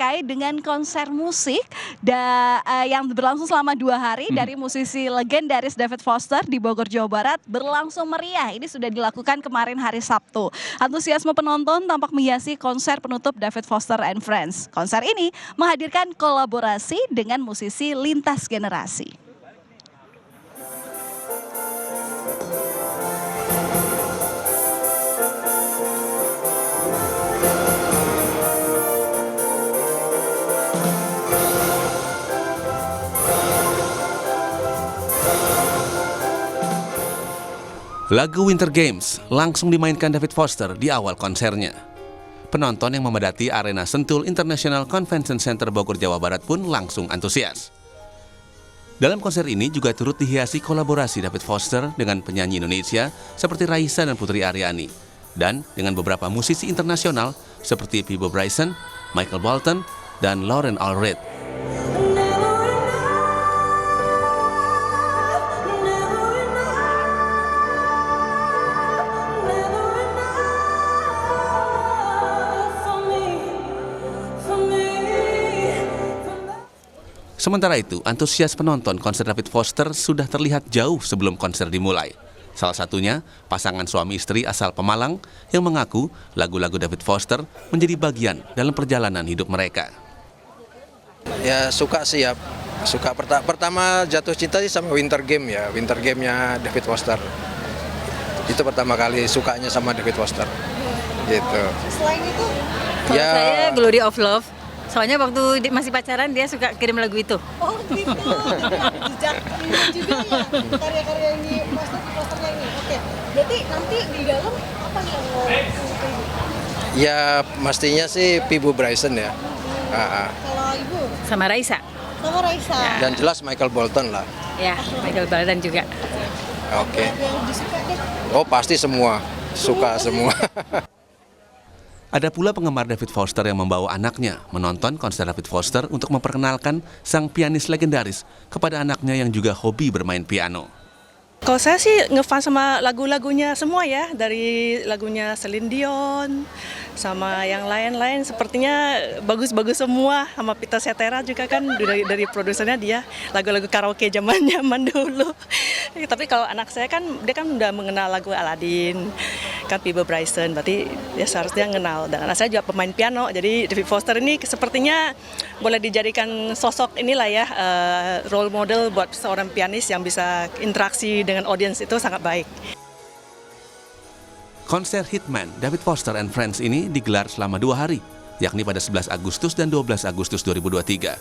terkait dengan konser musik yang berlangsung selama 2 hari dari musisi legendaris David Foster di Bogor, Jawa Barat berlangsung meriah. Ini sudah dilakukan kemarin hari Sabtu. Antusiasme penonton tampak menghiasi konser penutup David Foster and Friends. Konser ini menghadirkan kolaborasi dengan musisi lintas generasi. Lagu Winter Games langsung dimainkan David Foster di awal konsernya. Penonton yang memadati arena Sentul International Convention Center Bogor, Jawa Barat pun langsung antusias. Dalam konser ini juga turut dihiasi kolaborasi David Foster dengan penyanyi Indonesia seperti Raisa dan Putri Aryani, dan dengan beberapa musisi internasional seperti Peebo Bryson, Michael Bolton, dan Lauren Allred. Sementara itu, antusias penonton konser David Foster sudah terlihat jauh sebelum konser dimulai. Salah satunya, pasangan suami istri asal Pemalang yang mengaku lagu-lagu David Foster menjadi bagian dalam perjalanan hidup mereka. Ya suka sih ya, suka pertama jatuh cinta sih sama Winter Game ya, Winter Game-nya David Foster. Itu pertama kali sukanya sama David Foster. Gitu. Selain itu? Kalau saya Glory of Love. Soalnya waktu masih pacaran dia suka kirim lagu itu. Oh gitu, jejak ini juga ya, karya-karya ini, posternya ini. Oke, berarti nanti di dalam apa nih yang mau ditunggu? Ya pastinya sih Peebo Bryson ya. Kalau ibu? Sama Raisa. Sama Raisa. Ya. Dan jelas Michael Bolton lah. Ya, Michael Bolton juga. Oke. Yang disuka deh? Oh pasti semua, suka semua. Ada pula penggemar David Foster yang membawa anaknya menonton konser David Foster untuk memperkenalkan sang pianis legendaris kepada anaknya yang juga hobi bermain piano. Kalau saya sih ngefans sama lagu-lagunya semua ya, dari lagunya Celine Dion sama yang lain-lain, sepertinya bagus-bagus semua. Sama Peter Cetera juga kan dari produsernya dia lagu-lagu karaoke zaman dulu. Tapi kalau anak saya kan dia kan udah mengenal lagu Aladdin, kan Peebo Bryson, berarti dia seharusnya kenal. Dan anak saya juga pemain piano, jadi David Foster ini sepertinya boleh dijadikan sosok inilah ya, role model buat seorang pianis yang bisa interaksi dengan audiens itu sangat baik. Konser Hitman David Foster and Friends ini digelar selama 2 hari, yakni pada 11 Agustus dan 12 Agustus 2023.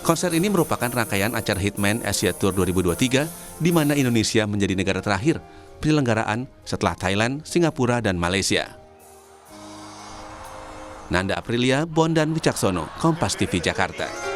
Konser ini merupakan rangkaian acara Hitman Asia Tour 2023, di mana Indonesia menjadi negara terakhir penyelenggaraan setelah Thailand, Singapura, dan Malaysia. Nanda Aprilia, Bondan Wicaksono, Kompas TV Jakarta.